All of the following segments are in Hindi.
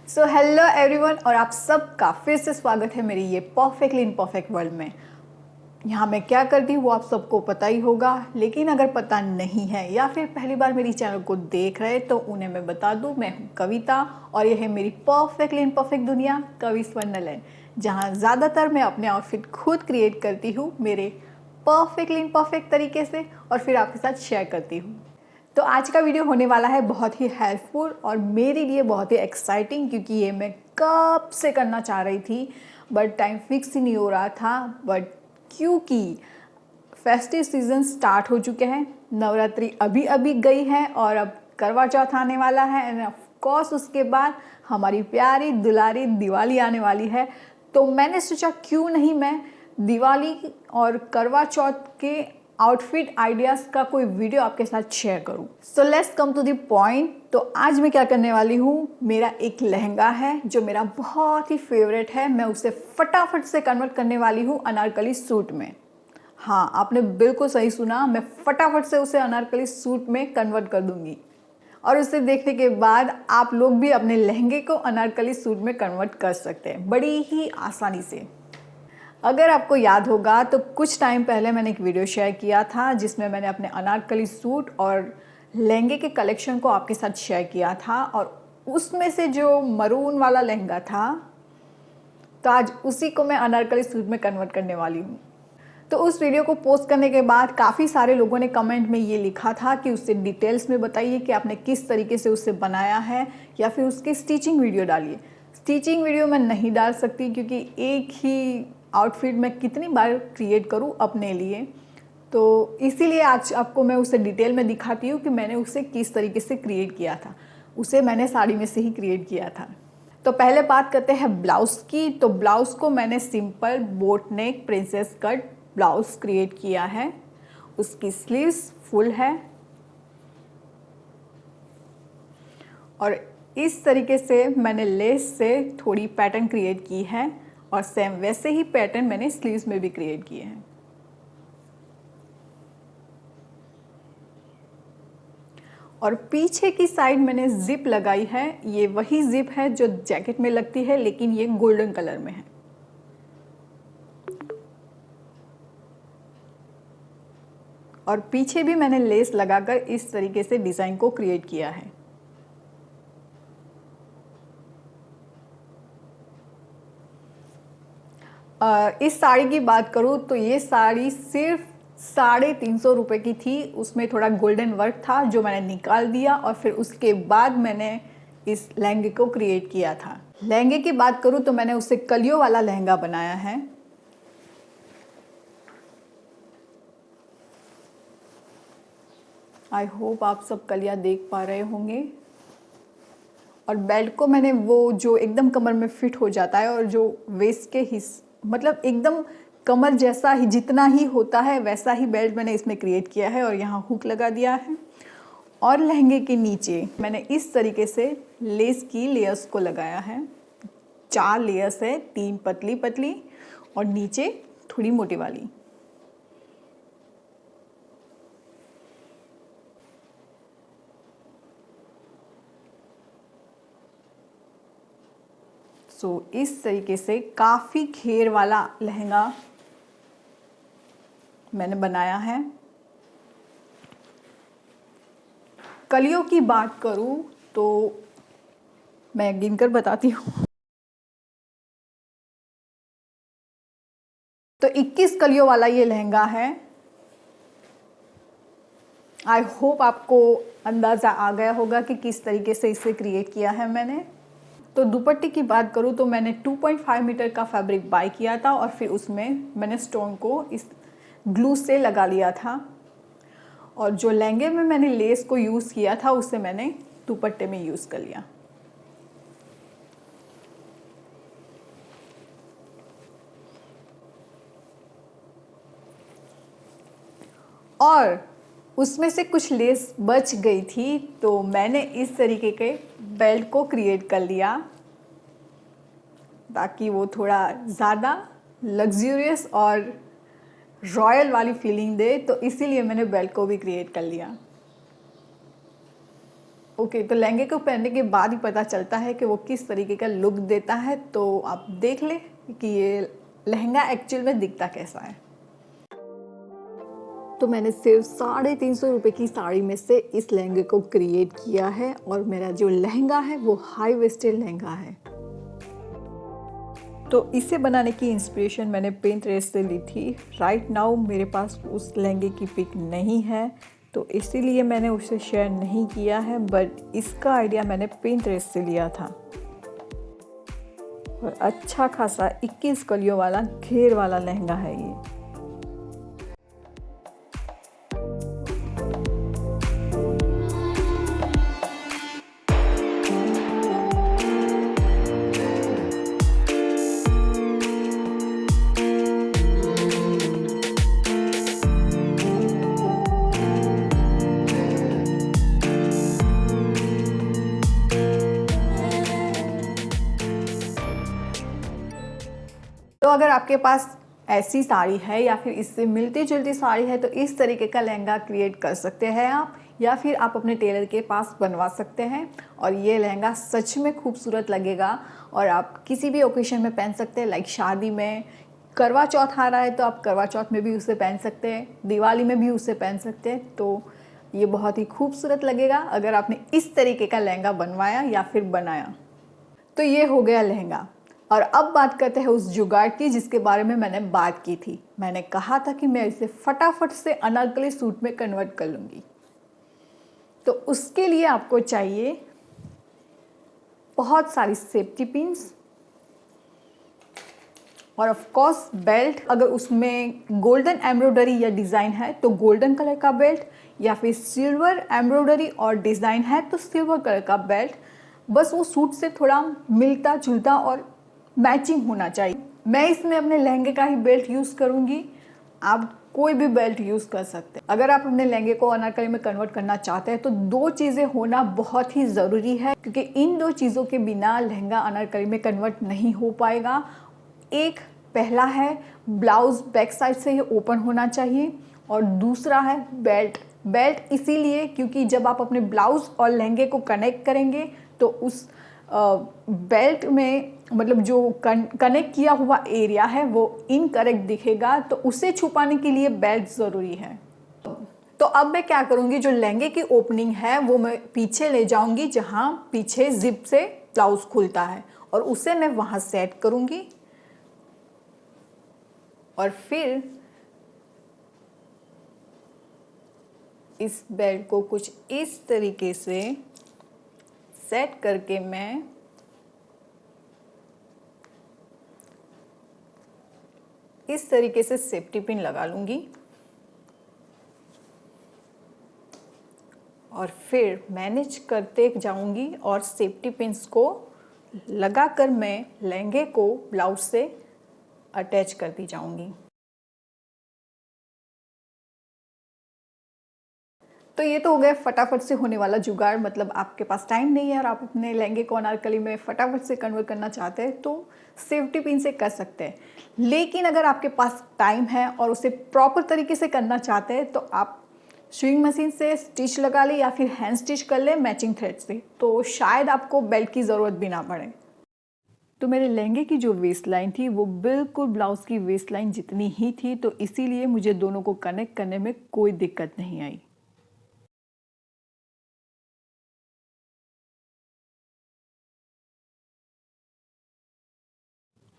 सो हेलो एवरीवन और आप सबका फिर से स्वागत है मेरी ये परफेक्टली इम्परफेक्ट वर्ल्ड में। यहाँ मैं क्या करती हूँ वो आप सबको पता ही होगा, लेकिन अगर पता नहीं है या फिर पहली बार मेरी चैनल को देख रहे तो उन्हें मैं बता दूँ, मैं हूँ कविता और यह है मेरी परफेक्टली इम्परफेक्ट दुनिया कविस वंडरलैंड, जहाँ ज़्यादातर मैं अपने आउटफिट खुद क्रिएट करती हूँ मेरे परफेक्टली इम्परफेक्ट तरीके से और फिर आपके साथ शेयर करती हूँ। तो आज का वीडियो होने वाला है बहुत ही हेल्पफुल और मेरे लिए बहुत ही एक्साइटिंग, क्योंकि ये मैं कब से करना चाह रही थी बट टाइम फिक्स ही नहीं हो रहा था। बट क्योंकि फेस्टिव सीजन स्टार्ट हो चुके हैं, नवरात्रि अभी अभी गई है और अब करवा चौथ आने वाला है एंड ऑफ कोर्स उसके बाद हमारी प्यारी दुलारी दिवाली आने वाली है। तो मैंने सोचा क्यों नहीं मैं दिवाली और करवा चौथ के आउटफिट आइडियाज़ का कोई वीडियो आपके साथ शेयर करूं। So let's come to the point. तो आज मैं क्या करने वाली हूँ, मेरा एक लहंगा है जो मेरा बहुत ही फेवरेट है, मैं उसे फटाफट से कन्वर्ट करने वाली हूँ अनारकली सूट में। हाँ, आपने बिल्कुल सही सुना, मैं फटाफट से उसे अनारकली सूट में कन्वर्ट कर दूंगी और उसे देखने के बाद आप लोग भी अपने लहंगे को अनारकली सूट में कन्वर्ट कर सकते हैं बड़ी ही आसानी से। अगर आपको याद होगा तो कुछ टाइम पहले मैंने एक वीडियो शेयर किया था जिसमें मैंने अपने अनारकली सूट और लहंगे के कलेक्शन को आपके साथ शेयर किया था, और उसमें से जो मरून वाला लहंगा था तो आज उसी को मैं अनारकली सूट में कन्वर्ट करने वाली हूँ। तो उस वीडियो को पोस्ट करने के बाद काफ़ी सारे लोगों ने कमेंट में ये लिखा था कि उससे डिटेल्स में बताइए कि आपने किस तरीके से उसे बनाया है या फिर उसकी स्टिचिंग वीडियो डालिए। स्टिचिंग वीडियो मैं नहीं डाल सकती क्योंकि एक ही आउटफिट मैं कितनी बार क्रिएट करूँ अपने लिए, तो इसीलिए आज आपको मैं उसे डिटेल में दिखाती हूँ कि मैंने उसे किस तरीके से क्रिएट किया था। उसे मैंने साड़ी में से ही क्रिएट किया था। तो पहले बात करते हैं ब्लाउज़ की। तो ब्लाउज़ को मैंने सिंपल बोट नेक प्रिंसेस कट ब्लाउज़ क्रिएट किया है। उसकी स्लीव्स फुल है और इस तरीके से मैंने लेस से थोड़ी पैटर्न क्रिएट की है और सेम वैसे ही पैटर्न मैंने स्लीव्स में भी क्रिएट किए हैं। और पीछे की साइड मैंने जिप लगाई है, ये वही जिप है जो जैकेट में लगती है लेकिन ये गोल्डन कलर में है। और पीछे भी मैंने लेस लगाकर इस तरीके से डिज़ाइन को क्रिएट किया है। इस साड़ी की बात करूँ तो ये साड़ी सिर्फ 350 रुपये की थी। उसमें थोड़ा गोल्डन वर्क था जो मैंने निकाल दिया और फिर उसके बाद मैंने इस लहंगे को क्रिएट किया था। लहंगे की बात करूँ तो मैंने उसे कलियों वाला लहंगा बनाया है। आई होप आप सब कलियाँ देख पा रहे होंगे। और बेल्ट को मैंने वो जो एकदम कमर में फिट हो जाता है और जो वेस्ट के मतलब एकदम कमर जैसा ही जितना ही होता है वैसा ही बेल्ट मैंने इसमें क्रिएट किया है और यहाँ हुक लगा दिया है। और लहंगे के नीचे मैंने इस तरीके से लेस की लेयर्स को लगाया है। 4 लेयर्स है, 3 पतली पतली और नीचे थोड़ी मोटी वाली। इस तरीके से काफ़ी घेर वाला लहंगा मैंने बनाया है। कलियों की बात करूं तो मैं गिनकर बताती हूँ। तो 21 कलियों वाला ये लहंगा है। आई होप आपको अंदाज़ा आ गया होगा कि किस तरीके से इसे क्रिएट किया है मैंने। तो दुपट्टे की बात करूँ तो मैंने 2.5 मीटर का फैब्रिक बाय किया था और फिर उसमें मैंने स्टोन को इस ग्लू से लगा लिया था। और जो लहंगे में मैंने लेस को यूज़ किया था उसे मैंने दुपट्टे में यूज़ कर लिया। और उसमें से कुछ लेस बच गई थी तो मैंने इस तरीके के बेल्ट को क्रिएट कर लिया ताकि वो थोड़ा ज़्यादा लग्जूरियस और रॉयल वाली फीलिंग दे, तो इसीलिए मैंने बेल्ट को भी क्रिएट कर लिया। ओके, तो लहंगे को पहनने के बाद ही पता चलता है कि वो किस तरीके का लुक देता है। तो आप देख लें कि ये लहंगा एक्चुअल में दिखता कैसा है। तो मैंने सिर्फ 350 रुपये की साड़ी में से इस लहंगे को क्रिएट किया है और मेरा जो लहंगा है वो हाई वेस्टेड लहंगा है। तो इसे बनाने की इंस्पिरेशन मैंने पिंटरेस्ट से ली थी। राइट नाउ मेरे पास उस लहंगे की पिक नहीं है, तो इसीलिए मैंने उसे शेयर नहीं किया है, बट इसका आइडिया मैंने पिंटरेस्ट से लिया था। और अच्छा खासा 21 कलियों वाला घेर वाला लहंगा है ये। तो अगर आपके पास ऐसी साड़ी है या फिर इससे मिलती जुलती साड़ी है तो इस तरीके का लहंगा क्रिएट कर सकते हैं आप, या फिर आप अपने टेलर के पास बनवा सकते हैं और ये लहंगा सच में खूबसूरत लगेगा और आप किसी भी ओकेशन में पहन सकते हैं। लाइक शादी में, करवा चौथ आ रहा है तो आप करवा चौथ में भी उसे पहन सकते हैं, दिवाली में भी उसे पहन सकते हैं। तो ये बहुत ही खूबसूरत लगेगा अगर आपने इस तरीके का लहंगा बनवाया या फिर बनाया। तो ये हो गया लहंगा। और अब बात करते हैं उस जुगाड़ की जिसके बारे में मैंने बात की थी। मैंने कहा था कि मैं इसे फटाफट से अनारकली सूट में कन्वर्ट कर लूँगी। तो उसके लिए आपको चाहिए बहुत सारी सेफ्टी पिन्स और ऑफ कोर्स बेल्ट। अगर उसमें गोल्डन एम्ब्रॉयडरी या डिज़ाइन है तो गोल्डन कलर का बेल्ट, या फिर सिल्वर एम्ब्रॉयडरी और डिज़ाइन है तो सिल्वर कलर का बेल्ट। बस वो सूट से थोड़ा मिलता जुलता और मैचिंग होना चाहिए। मैं इसमें अपने लहंगे का ही बेल्ट यूज़ करूँगी, आप कोई भी बेल्ट यूज़ कर सकते हैं। अगर आप अपने लहंगे को अनारकली में कन्वर्ट करना चाहते हैं तो 2 चीज़ें होना बहुत ही ज़रूरी है, क्योंकि इन 2 चीज़ों के बिना लहंगा अनारकली में कन्वर्ट नहीं हो पाएगा। एक पहला है ब्लाउज़ बैक साइड से ही ओपन होना चाहिए, और दूसरा है बेल्ट। बेल्ट इसीलिए क्योंकि जब आप अपने ब्लाउज़ और लहंगे को कनेक्ट करेंगे तो उस बेल्ट में मतलब जो कनेक्ट किया हुआ एरिया है वो इनकरेक्ट दिखेगा, तो उसे छुपाने के लिए बेल्ट ज़रूरी है। तो अब मैं क्या करूँगी, जो लहंगे की ओपनिंग है वो मैं पीछे ले जाऊँगी, जहाँ पीछे जिप से ब्लाउज खुलता है, और उसे मैं वहाँ सेट करूँगी। और फिर इस बेल्ट को कुछ इस तरीके से सेट करके मैं इस तरीके से सेफ्टी पिन लगा लूँगी, और फिर मैनेज करते जाऊँगी और सेफ्टी पिन्स को लगाकर मैं लहंगे को ब्लाउज से अटैच करती जाऊँगी। तो ये तो हो गया फटाफट से होने वाला जुगाड़। मतलब आपके पास टाइम नहीं है और आप अपने लहंगे को अनारकली में फटाफट से कन्वर्ट करना चाहते हैं तो सेफ्टी पिन से कर सकते हैं। लेकिन अगर आपके पास टाइम है और उसे प्रॉपर तरीके से करना चाहते हैं तो आप स्विंग मशीन से स्टिच लगा ले या फिर हैंड स्टिच कर ले मैचिंग थ्रेड से, तो शायद आपको बेल्ट की ज़रूरत भी ना पड़े। तो मेरे लहंगे की जो वेस्ट लाइन थी वो बिल्कुल ब्लाउज़ की वेस्ट लाइन जितनी ही थी, तो इसीलिए मुझे दोनों को कनेक्ट करने में कोई दिक्कत नहीं आई।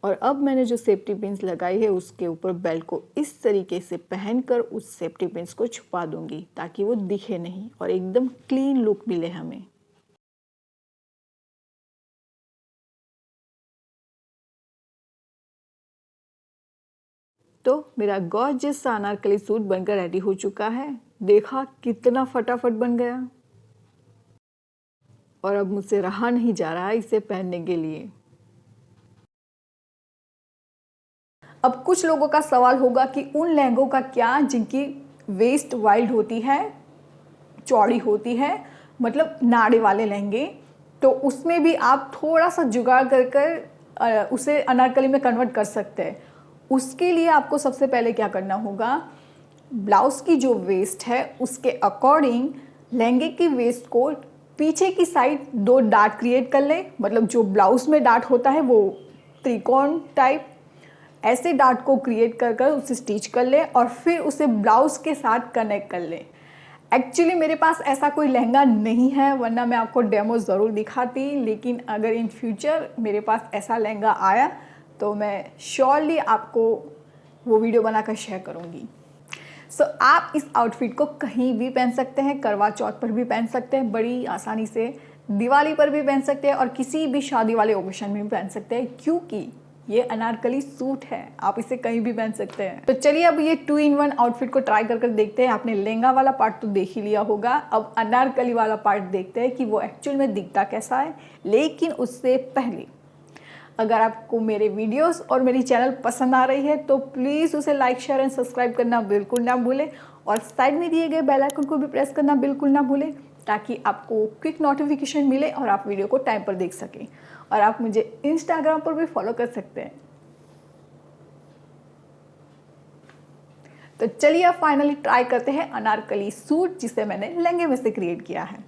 और अब मैंने जो सेफ्टी पिन्स लगाई है उसके ऊपर बेल्ट को इस तरीके से पहनकर उस सेफ्टी पिन्स को छुपा दूंगी ताकि वो दिखे नहीं और एकदम क्लीन लुक मिले हमें। तो मेरा गॉर्जियस सा अनारकली सूट बनकर रेडी हो चुका है। देखा कितना फटाफट बन गया, और अब मुझसे रहा नहीं जा रहा है इसे पहनने के लिए। अब कुछ लोगों का सवाल होगा कि उन लहंगों का क्या जिनकी वेस्ट वाइड होती है, चौड़ी होती है, मतलब नाड़े वाले लहंगे, तो उसमें भी आप थोड़ा सा जुगाड़ कर कर उसे अनारकली में कन्वर्ट कर सकते हैं। उसके लिए आपको सबसे पहले क्या करना होगा, ब्लाउज़ की जो वेस्ट है उसके अकॉर्डिंग लहंगे की वेस्ट को पीछे की साइड 2 डार्ट क्रिएट कर लें, मतलब जो ब्लाउज में डार्ट होता है वो त्रिकोण टाइप, ऐसे डार्ट को क्रिएट कर कर उसे स्टिच कर लें और फिर उसे ब्लाउज के साथ कनेक्ट कर लें। एक्चुअली मेरे पास ऐसा कोई लहंगा नहीं है, वरना मैं आपको डेमो ज़रूर दिखाती, लेकिन अगर इन फ्यूचर मेरे पास ऐसा लहंगा आया तो मैं श्योरली आपको वो वीडियो बनाकर शेयर करूँगी। सो आप इस आउटफिट को कहीं भी पहन सकते हैं, करवा चौथ पर भी पहन सकते हैं बड़ी आसानी से, दिवाली पर भी पहन सकते हैं और किसी भी शादी वाले ओकेशन में भी पहन सकते हैं, क्योंकि ये अनारकली सूट है, आप इसे कहीं भी पहन सकते हैं। तो चलिए अब ये 2-in-1 आउटफिट को ट्राई कर देखते हैं। आपने लहंगा वाला पार्ट तो देख ही लिया होगा, अब अनारकली वाला पार्ट देखते हैं कि वो एक्चुअल में दिखता कैसा है। लेकिन उससे पहले अगर आपको मेरे वीडियोस और मेरी चैनल पसंद आ रही है तो प्लीज़ उसे लाइक, शेयर एंड सब्सक्राइब करना बिल्कुल ना भूलें और साइड में दिए गए बेल आइकन को भी प्रेस करना बिल्कुल ना भूलें, ताकि आपको क्विक नोटिफिकेशन मिले और आप वीडियो को टाइम पर देख सकें। और आप मुझे इंस्टाग्राम पर भी फॉलो कर सकते हैं। तो चलिए अब फाइनली ट्राई करते हैं अनारकली सूट जिसे मैंने लहंगे में से क्रिएट किया है।